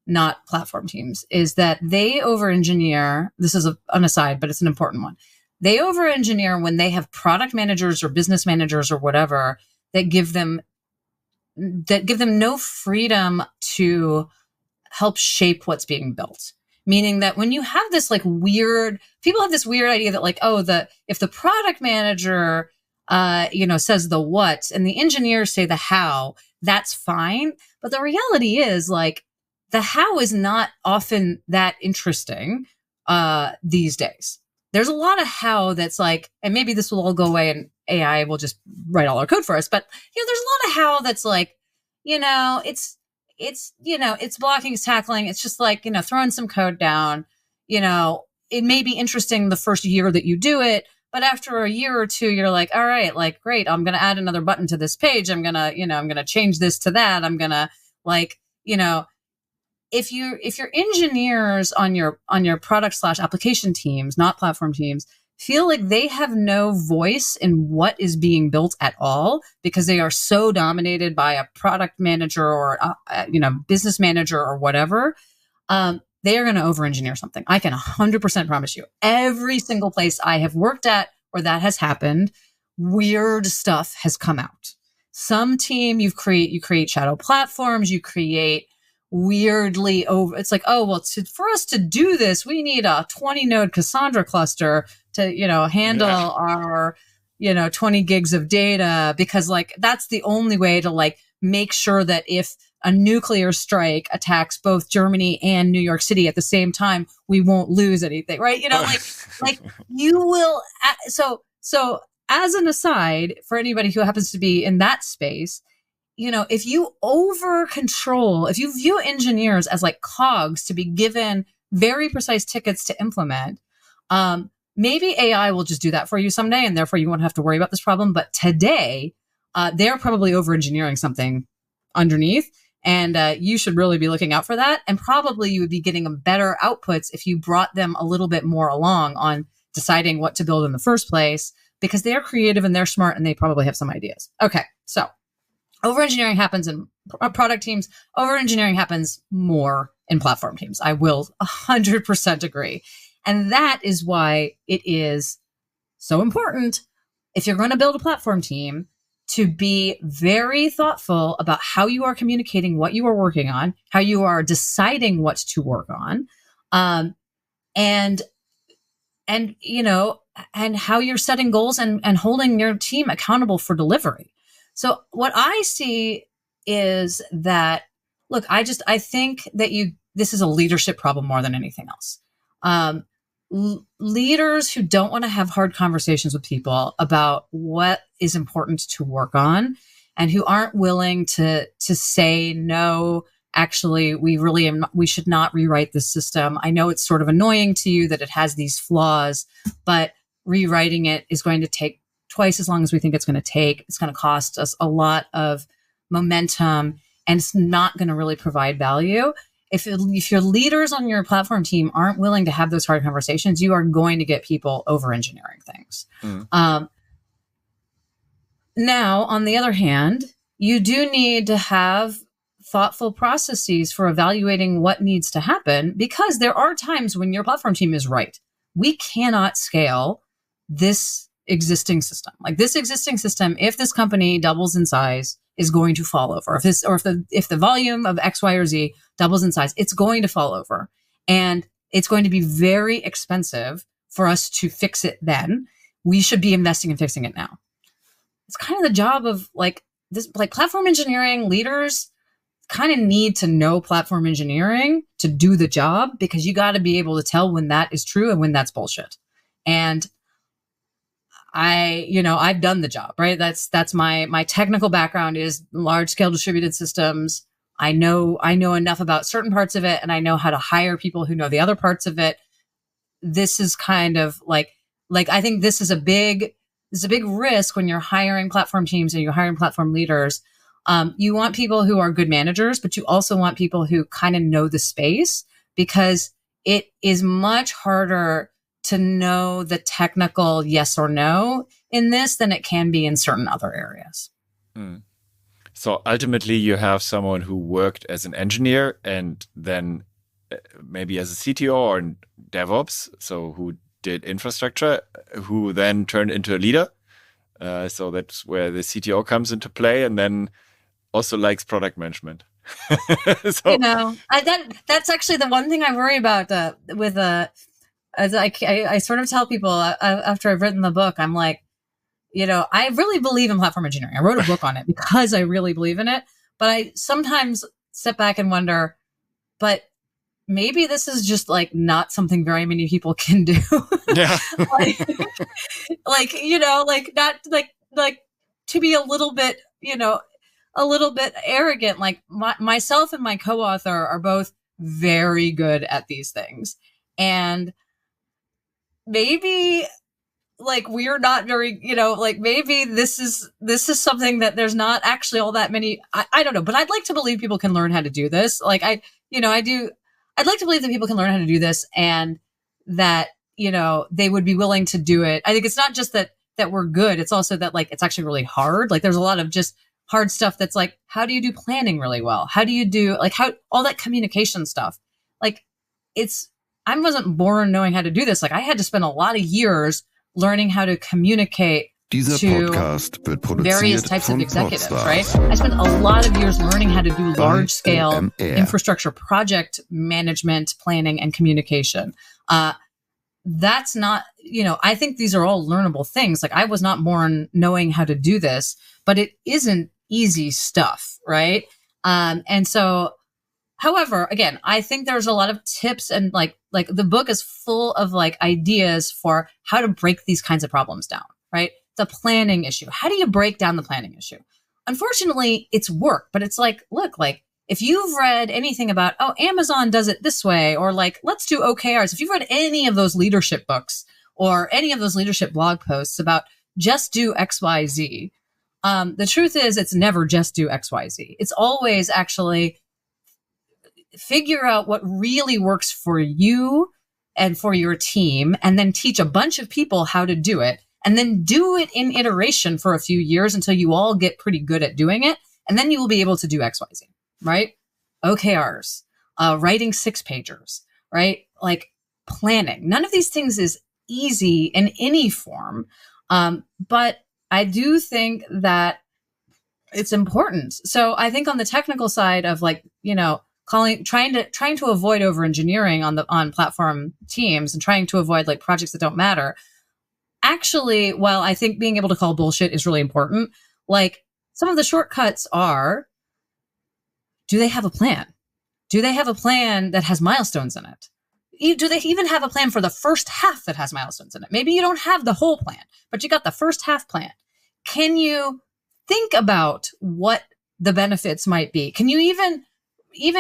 not platform teams, is that they over-engineer. This is an aside, but it's an important one. They over-engineer when they have product managers or business managers or whatever that give them no freedom to help shape what's being built. Meaning that when you have this people have this weird idea that like, if the product manager, says the what and the engineers say the how, that's fine. But the reality is like the how is not often that interesting, these days. There's a lot of how that's like, and maybe this will all go away and AI will just write all our code for us. But, there's a lot of how that's like, it's blocking, it's tackling. It's just like, throwing some code down, it may be interesting the first year that you do it, but after a year or two, you're like, all right, like, great. I'm going to add another button to this page. I'm going to change this to that. I'm going to if your engineers on your product / application teams, not platform teams, feel like they have no voice in what is being built at all because they are so dominated by a product manager or business manager or whatever, they are going to over-engineer something. I can 100% promise you. Every single place I have worked at where that has happened, weird stuff has come out. Some team you create shadow platforms, you create weirdly over. It's like, for us to do this, we need a 20 node Cassandra cluster to, handle our, 20 gigs of data, because like, that's the only way to like make sure that if a nuclear strike attacks both Germany and New York City at the same time, we won't lose anything, right? Like you will. So as an aside for anybody who happens to be in that space, if you over control, if you view engineers as like cogs to be given very precise tickets to implement, maybe AI will just do that for you someday, and therefore you won't have to worry about this problem. But today, they're probably over engineering something underneath, and you should really be looking out for that. And probably you would be getting better outputs if you brought them a little bit more along on deciding what to build in the first place, because they're creative and they're smart and they probably have some ideas. Okay, so over-engineering happens in product teams. Over-engineering happens more in platform teams. I will 100% agree. And that is why it is so important, if you're going to build a platform team, to be very thoughtful about how you are communicating what you are working on, how you are deciding what to work on, and how you're setting goals and holding your team accountable for delivery. So what I see is that, look, I think that this is a leadership problem more than anything else. Leaders who don't want to have hard conversations with people about what is important to work on, and who aren't willing to say, no, actually, we should not rewrite this system. I know it's sort of annoying to you that it has these flaws, but rewriting it is going to take twice as long as we think it's going to take. It's going to cost us a lot of momentum, and it's not going to really provide value. If your leaders on your platform team aren't willing to have those hard conversations, you are going to get people over-engineering things. Now, on the other hand, you do need to have thoughtful processes for evaluating what needs to happen, because there are times when your platform team is right. We cannot scale this existing system. Like this existing system, if this company doubles in size, is going to fall over. If the volume of X, Y, or Z doubles in size, it's going to fall over. And it's going to be very expensive for us to fix it then. We should be investing in fixing it now. It's kind of the job of like platform engineering leaders kind of need to know platform engineering to do the job, because you got to be able to tell when that is true and when that's bullshit. And I've done the job, right? That's my technical background is large scale distributed systems. I know enough about certain parts of it, and I know how to hire people who know the other parts of it. This is kind of like I think this is a big risk when you're hiring platform teams and you're hiring platform leaders. You want people who are good managers, but you also want people who kind of know the space, because it is much harder to know the technical yes or no in this than it can be in certain other areas. Mm. So ultimately, you have someone who worked as an engineer and then maybe as a CTO or in DevOps, so who did infrastructure, who then turned into a leader. So that's where the CTO comes into play, and then also likes product management. So, that's actually the one thing I worry about with as I sort of tell people after I've written the book, I'm like, I really believe in platform engineering. I wrote a book on it because I really believe in it. But I sometimes step back and wonder, but maybe this is just like not something very many people can do. Yeah. Not to be a little bit arrogant. Like myself and my co-author are both very good at these things. And maybe we're not very, maybe this is something that there's not actually all that many, I don't know, but I'd like to believe people can learn how to do this. I'd like to believe that people can learn how to do this, and that, they would be willing to do it. I think it's not just that we're good. It's also that it's actually really hard. There's a lot of just hard stuff that's how do you do planning really well? How do you do how all that communication stuff? I wasn't born knowing how to do this. I had to spend a lot of years learning how to communicate to various types of executives, right? I spent a lot of years learning how to do large-scale infrastructure project management, planning, and communication. That's not, I think these are all learnable things. I was not born knowing how to do this, but it isn't easy stuff, right? And so, however, again, I think there's a lot of tips, and like the book is full of ideas for how to break these kinds of problems down, right? The planning issue. How do you break down the planning issue? Unfortunately, it's work, but it's look, if you've read anything about, Amazon does it this way, or let's do OKRs. If you've read any of those leadership books or any of those leadership blog posts about just do XYZ, the truth is it's never just do XYZ. It's always actually figure out what really works for you and for your team, and then teach a bunch of people how to do it, and then do it in iteration for a few years until you all get pretty good at doing it. And then you will be able to do XYZ, right? OKRs, writing 6-pagers, right? Planning. None of these things is easy in any form. But I do think that it's important. So I think on the technical side of trying to avoid over engineering on platform teams, and trying to avoid projects that don't matter. Actually, while I think being able to call bullshit is really important, some of the shortcuts are, do they have a plan? Do they have a plan that has milestones in it? Do they even have a plan for the first half that has milestones in it? Maybe you don't have the whole plan, but you got the first half plan. Can you think about what the benefits might be? Can you even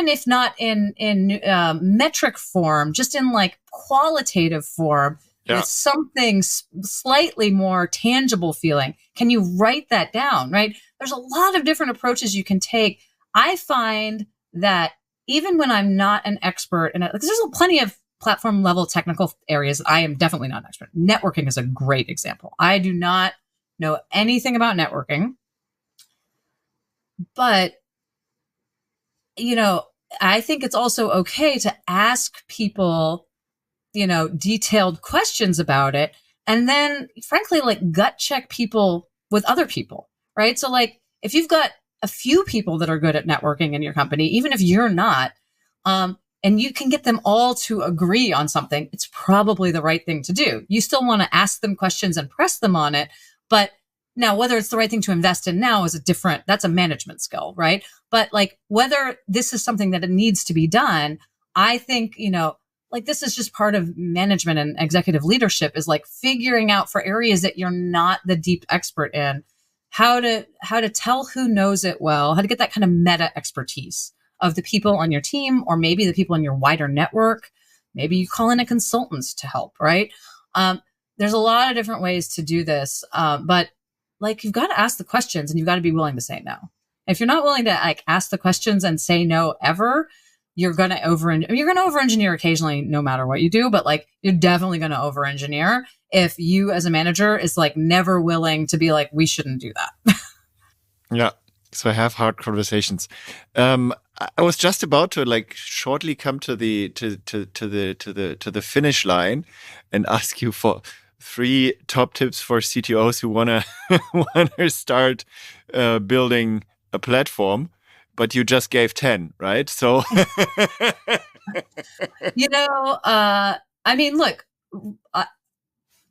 if not in metric form, just in qualitative form, with something slightly more tangible feeling, can you write that down, right? There's a lot of different approaches you can take. I find that even when I'm not an expert in it, because there's plenty of platform level technical areas that I am definitely not an expert. Networking is a great example. I do not know anything about networking, but I think it's also okay to ask people, detailed questions about it. And then frankly, gut check people with other people, right? So if you've got a few people that are good at networking in your company, even if you're not, and you can get them all to agree on something, it's probably the right thing to do. You still want to ask them questions and press them on it. But now, whether it's the right thing to invest in now is that's a management skill, right? But like whether this is something that it needs to be done, I think, like this is just part of management and executive leadership, is like figuring out for areas that you're not the deep expert in, how to tell who knows it well, how to get that kind of meta expertise of the people on your team, or maybe the people in your wider network. Maybe you call in a consultant to help, right? There's a lot of different ways to do this, but like you've got to ask the questions and you've got to be willing to say no. If you're not willing to like ask the questions and say no ever, you're going to over-engineer occasionally, no matter what you do, but like you're definitely going to over-engineer if you as a manager is like never willing to be like, we shouldn't do that. Yeah. So I have hard conversations. I was just about to like shortly come to the finish line and ask you for 3 top tips for CTOs who wanna start building a platform, but you just gave 10, right? So I mean, look,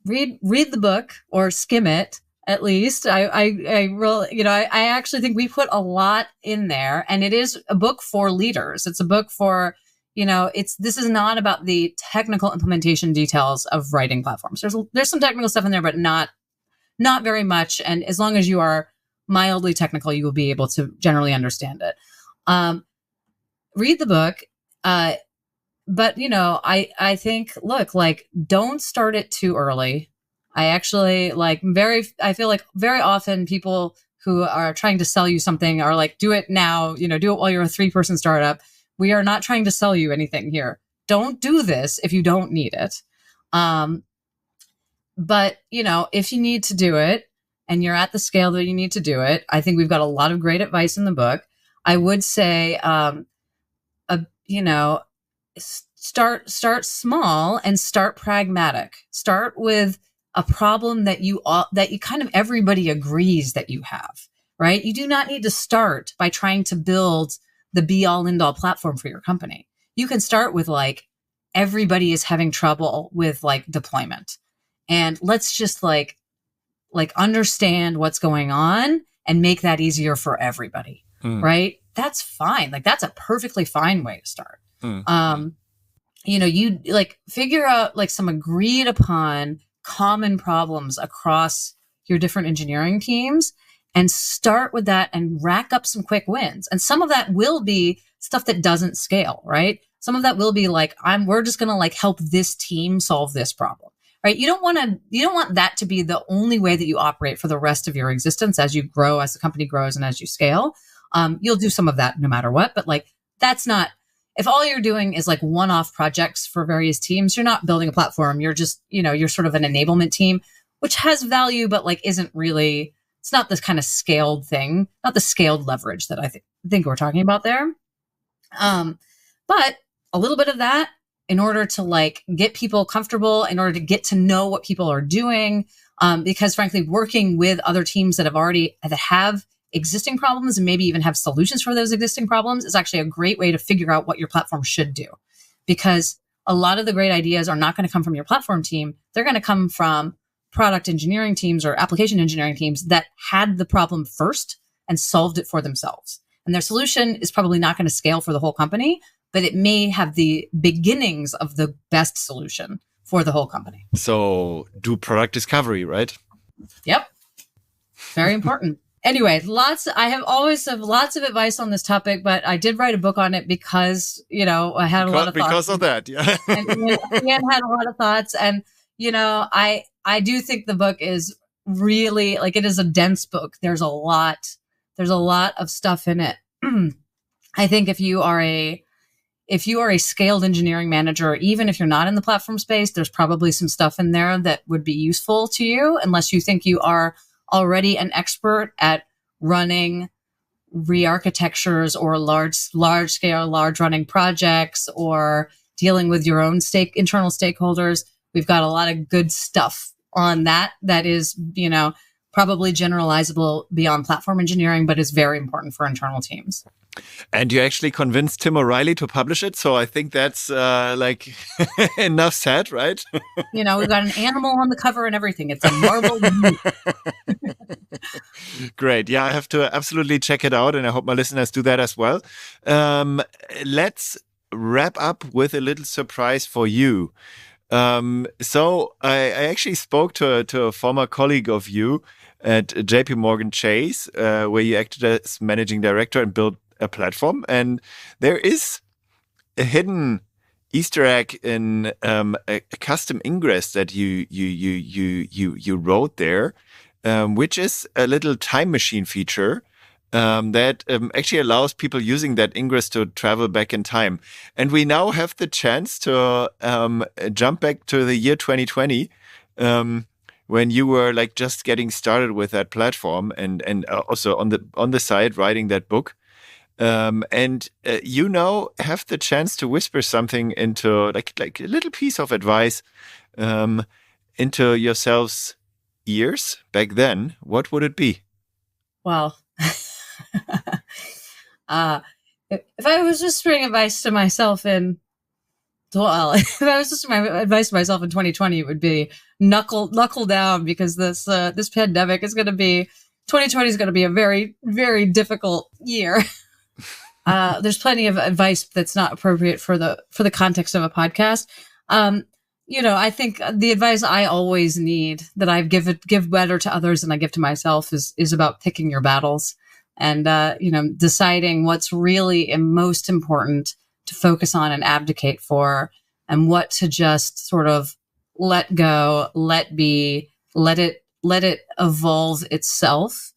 read the book or skim it. At least I really, I actually think we put a lot in there, and it is a book for leaders. It's a book for, this is not about the technical implementation details of writing platforms. There's some technical stuff in there, but not very much. And as long as you are mildly technical, you will be able to generally understand it. Read the book. But I think, look, like, don't start it too early. I actually I feel like very often people who are trying to sell you something are like, do it now, do it while you're a 3-person startup. We are not trying to sell you anything here. Don't do this if you don't need it. But if you need to do it and you're at the scale that you need to do it, I think we've got a lot of great advice in the book. I would say, start small and start pragmatic. Start with a problem that you kind of everybody agrees that you have, right? You do not need to start by trying to build the be all end all platform for your company. You can start with like, everybody is having trouble with like deployment, and let's just like understand what's going on and make that easier for everybody, right? That's fine. Like that's a perfectly fine way to start. You like figure out like some agreed upon common problems across your different engineering teams and start with that and rack up some quick wins. And some of that will be stuff that doesn't scale, right? Some of that will be like, we're just going to like help this team solve this problem, right? You don't want that to be the only way that you operate for the rest of your existence as you grow, as the company grows and as you scale. You'll do some of that no matter what, but like, that's not, if all you're doing is like one-off projects for various teams, you're not building a platform. You're just, you're sort of an enablement team, which has value, but like isn't really, it's not this kind of scaled thing, not the scaled leverage that I think we're talking about there. But a little bit of that in order to like get people comfortable, in order to get to know what people are doing. Because frankly, working with other teams that have existing problems and maybe even have solutions for those existing problems is actually a great way to figure out what your platform should do. Because a lot of the great ideas are not going to come from your platform team. They're going to come from product engineering teams or application engineering teams that had the problem first and solved it for themselves. And their solution is probably not going to scale for the whole company, but it may have the beginnings of the best solution for the whole company. So do product discovery, right? Yep. Very important. Anyway, I always have lots of advice on this topic, but I did write a book on it because, I had a lot of thoughts. Because of that, yeah. And Ian had a lot of thoughts. And, I do think the book is really, like, it is a dense book. There's a lot of stuff in it. I think if you are a scaled engineering manager, even if you're not in the platform space, there's probably some stuff in there that would be useful to you, unless you think you are already an expert at running re-architectures or large scale, large running projects or dealing with your own internal stakeholders. We've got a lot of good stuff on that is, probably generalizable beyond platform engineering, but is very important for internal teams. And you actually convinced Tim O'Reilly to publish it. So I think that's like enough said, right? We've got an animal on the cover and everything. It's a marble. Great. Yeah, I have to absolutely check it out. And I hope my listeners do that as well. Let's wrap up with a little surprise for you. So I actually spoke to a former colleague of you at JPMorgan Chase, where you acted as managing director and built a platform. And there is a hidden Easter egg in a custom ingress that you wrote there, which is a little time machine feature that actually allows people using that ingress to travel back in time. And we now have the chance to jump back to the year 2020, when you were like just getting started with that platform, and also on the side writing that book. And you now have the chance to whisper something into like a little piece of advice into yourselves' ears back then. What would it be? Well, if I was whispering advice to myself if I was just my advice to myself in 2020, it would be knuckle down, because this pandemic is going to be 2020 is going to be a very, very difficult year. There's plenty of advice that's not appropriate for the context of a podcast. I think the advice I always need, that I give better to others than I give to myself, is about picking your battles and deciding what's really most important to focus on and abdicate for, and what to just sort of let go, let be, let it evolve itself,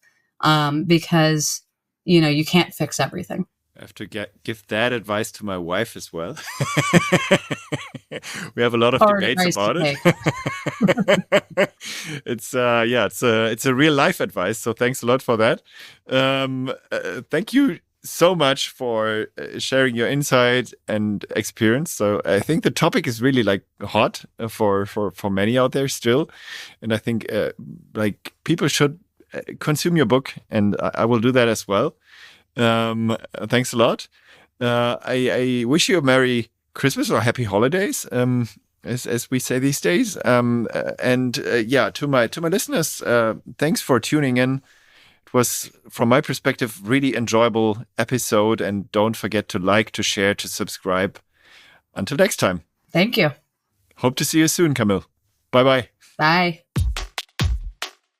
because you can't fix everything. I have to give that advice to my wife as well. We have a lot of debates about it. It's a real life advice. So thanks a lot for that. Thank you so much for sharing your insight and experience. So I think the topic is really like hot for many out there still, and I think like people should consume your book, and I will do that as well. Thanks a lot. I wish you a Merry Christmas or Happy Holidays, as we say these days. To my listeners, thanks for tuning in. It was, from my perspective, really enjoyable episode. And don't forget to like, to share, to subscribe. Until next time. Thank you. Hope to see you soon, Camille. Bye-bye. Bye.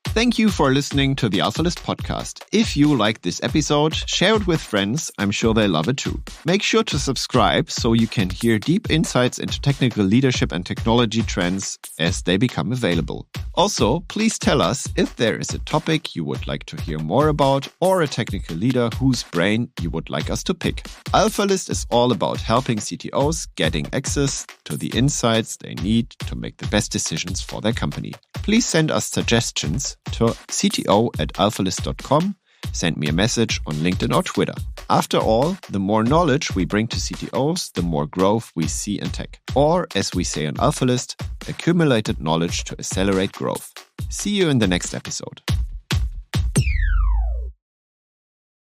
Thank you for listening to the AlphaList podcast. If you liked this episode, share it with friends. I'm sure they love it too. Make sure to subscribe so you can hear deep insights into technical leadership and technology trends as they become available. Also, please tell us if there is a topic you would like to hear more about, or a technical leader whose brain you would like us to pick. AlphaList is all about helping CTOs getting access to the insights they need to make the best decisions for their company. Please send us suggestions to cto@alphalist.com. Send me a message on LinkedIn or Twitter. After all, the more knowledge we bring to CTOs, the more growth we see in tech. Or, as we say on AlphaList, accumulated knowledge to accelerate growth. See you in the next episode.